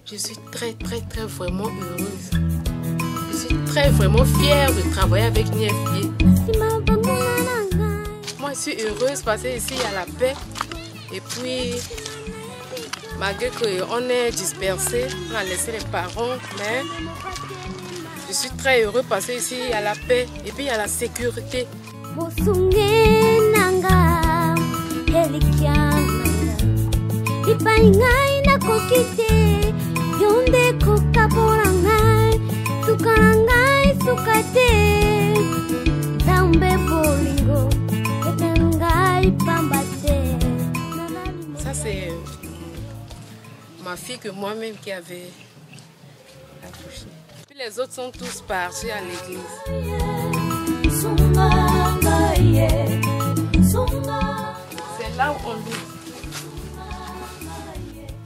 Je suis très vraiment heureuse. Je suis vraiment fière de travailler avec Niefie. Moi je suis heureuse parce que ici il y a la paix. Et puis malgré qu'on est dispersés, on a laissé les parents, mais je suis très heureuse parce que ici il y a la paix et puis il y a la sécurité. Ça c'est ma fille que moi-même qui avait accouché. Puis les autres sont tous partis à l'église. C'est là où on vit.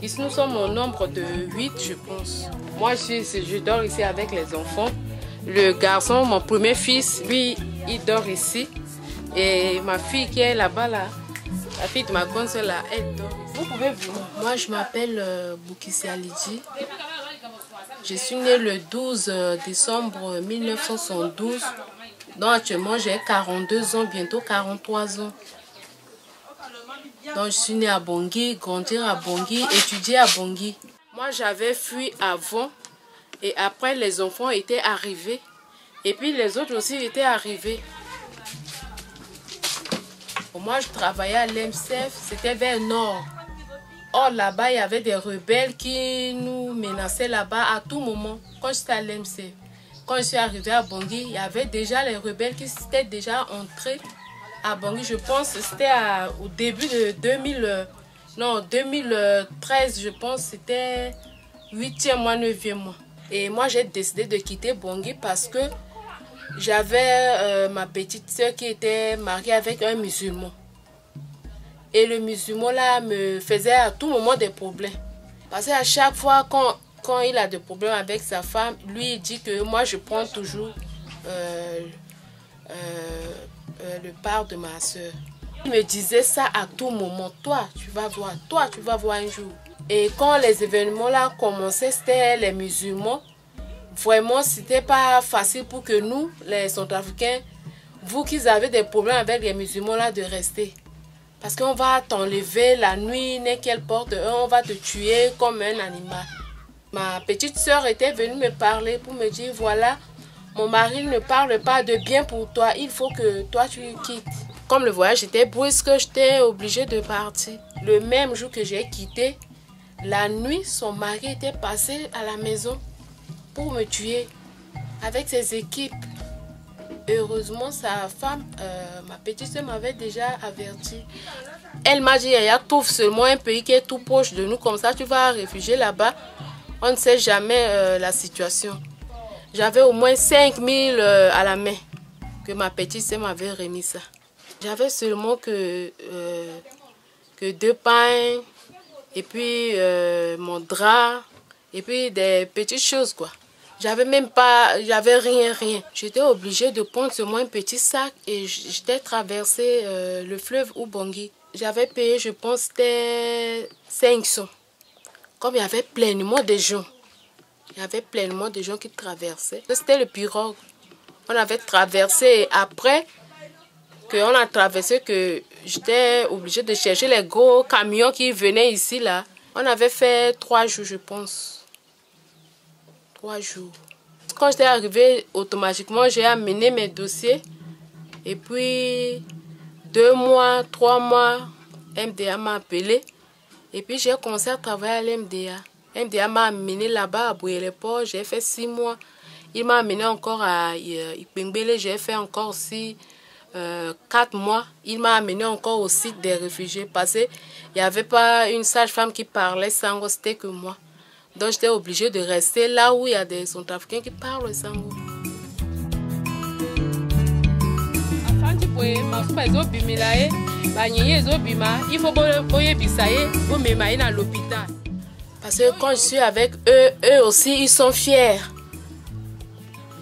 Ici nous sommes au nombre de 8 je pense. Moi je dors ici avec les enfants. Le garçon, mon premier fils, lui il dort ici. Et ma fille qui est là-bas là, la fille de ma grande soeur là, elle dort ici. Vous pouvez venir. Moi je m'appelle Boukissi Alidji. Je suis née le 12 décembre 1972. Donc actuellement j'ai 42 ans, bientôt 43 ans. Donc je suis née à Bangui, grandir à Bangui, étudier à Bangui. Moi j'avais fui avant et après les enfants étaient arrivés. Et puis les autres aussi étaient arrivés. Moi je travaillais à l'EMSEF, c'était vers le nord. Or là-bas il y avait des rebelles qui nous menaçaient là-bas à tout moment. Quand j'étais à l'EMSEF, quand je suis arrivée à Bangui, il y avait déjà les rebelles qui étaient déjà entrés à Bangui. Je pense que c'était au début de 2013, je pense, c'était 8e mois, 9e mois. Et moi j'ai décidé de quitter Bangui parce que j'avais ma petite soeur qui était mariée avec un musulman. Et le musulman là me faisait à tout moment des problèmes. Parce qu'à chaque fois quand il a des problèmes avec sa femme, lui il dit que moi je prends toujours le part de ma soeur. Il me disait ça à tout moment. Toi tu vas voir un jour. Et quand les événements là commençaient, c'était les musulmans. Vraiment, c'était pas facile pour que nous, les Centrafricains, vous qui avez des problèmes avec les musulmans là, de rester. Parce qu'on va t'enlever la nuit, n'importe porte, on va te tuer comme un animal. Ma petite soeur était venue me parler pour me dire, voilà, mon mari ne parle pas de bien pour toi, il faut que toi tu quittes. Comme le voyage était brusque, j'étais obligée de partir. Le même jour que j'ai quitté, la nuit, son mari était passé à la maison pour me tuer avec ses équipes. Heureusement, sa femme, ma petite soeur, m'avait déjà averti. Elle m'a dit, Yaya, trouve seulement un pays qui est tout proche de nous, comme ça tu vas réfugier là-bas. On ne sait jamais la situation. J'avais au moins 5000 à la main que ma petite soeur m'avait remis ça. J'avais seulement que 2 pains et puis mon drap et puis des petites choses quoi. J'avais rien. J'étais obligée de prendre seulement un petit sac et j'étais traversé le fleuve Ubangi. J'avais payé, je pense, c'était 500. Comme il y avait pleinement de gens. Il y avait pleinement de gens qui traversaient. C'était le pirogue. On avait traversé et après qu'on a traversé, que j'étais obligée de chercher les gros camions qui venaient ici là. On avait fait 3 jours, je pense. 3 jours. Quand j'étais arrivée, automatiquement, j'ai amené mes dossiers. Et puis, 2 mois, 3 mois, MDA m'a appelé. Et puis, j'ai commencé à travailler à l'MDA. MDA m'a amené là-bas à Boué-les-Ports. J'ai fait 6 mois. Il m'a amené encore à Ipingbele. J'ai fait encore aussi 4 mois. Il m'a amené encore au site des réfugiés. Parce qu'il n'y avait pas une sage-femme qui parlait sango, c'était que moi. Donc j'étais obligée de rester là où il y a des Centrafricains qui parlent sango. Il faut à l'hôpital. Parce que quand je suis avec eux, eux aussi ils sont fiers.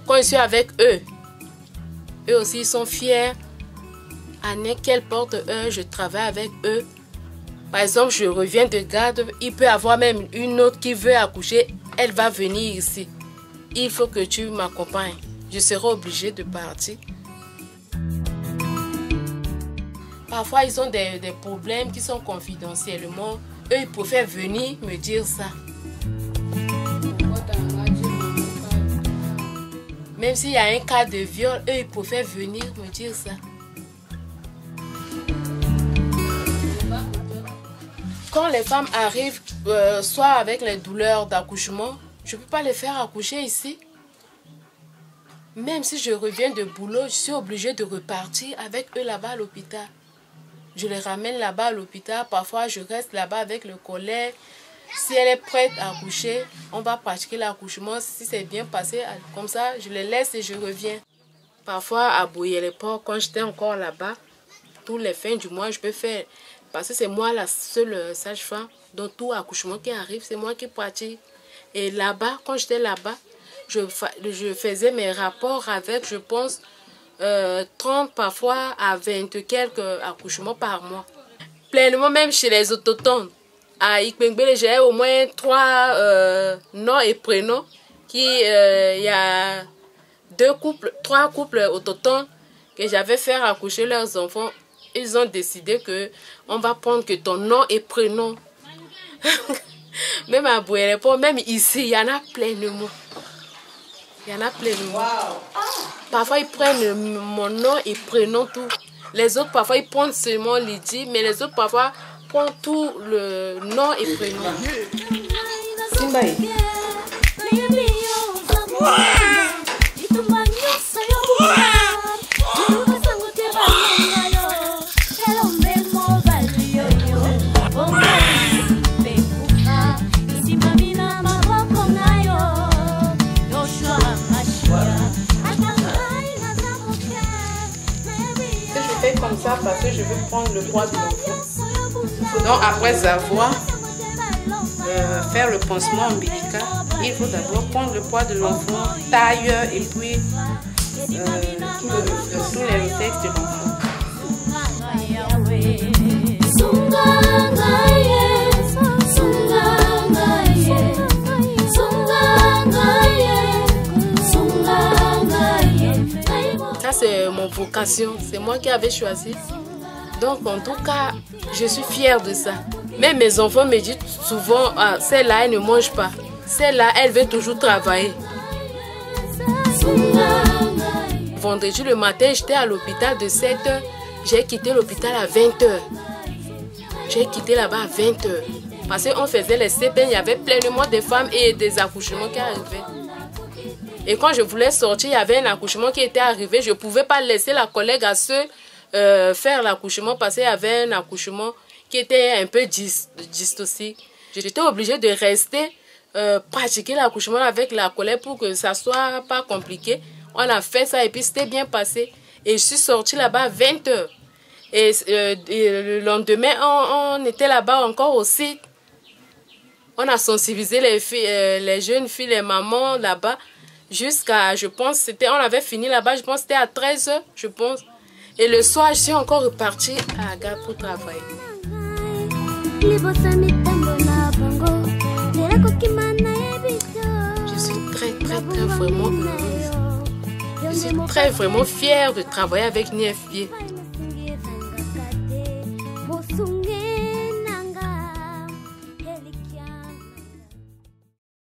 Quand je suis avec eux, eux aussi ils sont fiers. À quelle porte je travaille avec eux. Par exemple, je reviens de garde, il peut y avoir même une autre qui veut accoucher, elle va venir ici. Il faut que tu m'accompagnes. Je serai obligée de partir. Parfois, ils ont des problèmes qui sont confidentiellement. Eux, ils préfèrent venir me dire ça. Même s'il y a un cas de viol, eux, ils préfèrent venir me dire ça. Quand les femmes arrivent, soit avec les douleurs d'accouchement, je ne peux pas les faire accoucher ici. Même si je reviens de boulot, je suis obligée de repartir avec eux là-bas à l'hôpital. Je les ramène là-bas à l'hôpital. Parfois, je reste là-bas avec le collègue. Si elle est prête à accoucher, on va pratiquer l'accouchement. Si c'est bien passé, comme ça, je les laisse et je reviens. Parfois, à Boyer-les-Ports, quand j'étais encore là-bas, tous les fins du mois, je peux faire. Parce que c'est moi la seule sage-femme. Donc, tout accouchement qui arrive, c'est moi qui pratique. Et là-bas, quand j'étais là-bas, je faisais mes rapports avec, je pense, 30 parfois à 20 quelques accouchements par mois. Pleinement, même chez les autochtones. À Ikpengbele, j'ai au moins 3 noms et prénoms. Il y a 3 couples autochtones que j'avais fait accoucher leurs enfants. Ils ont décidé qu'on va prendre que ton nom et prénom. Même à Boyer-les-Ports, même ici, il y en a pleinement. Il y en a pleinement. Wow. Parfois, ils prennent mon nom et prénom tout. Les autres, parfois, ils prennent seulement Lydie, mais les autres, parfois, prennent tout le nom et prénom. Simbaï. Comme ça parce que je veux prendre le poids de l'enfant. Donc après avoir faire le pansement ombilical, il faut d'abord prendre le poids de l'enfant, taille et puis tous les réflexes de l'enfant. Ça, c'est mon vocation, c'est moi qui avais choisi. Donc, en tout cas, je suis fière de ça. Même mes enfants me disent souvent, ah, celle-là, elle ne mange pas. Celle-là, elle veut toujours travailler. Vendredi le matin, j'étais à l'hôpital de 7h. J'ai quitté l'hôpital à 20h. J'ai quitté là-bas à 20h. Parce qu'on faisait les CPN, il y avait pleinement de femmes et des accouchements qui arrivaient. Et quand je voulais sortir, il y avait un accouchement qui était arrivé. Je ne pouvais pas laisser la collègue à seule faire l'accouchement parce qu'il y avait un accouchement qui était un peu dystocique. J'étais obligée de rester pratiquer l'accouchement avec la collègue pour que ça ne soit pas compliqué. On a fait ça et puis c'était bien passé. Et je suis sortie là-bas à 20h. Et le lendemain, on était là-bas encore au site. On a sensibilisé les filles, les jeunes filles, les mamans là-bas. Jusqu'à, je pense, on avait fini là-bas, je pense que c'était à 13h, je pense. Et le soir, je suis encore repartie à la gare pour travailler. Je suis très vraiment heureuse. Je suis vraiment fière de travailler avec Niefvier.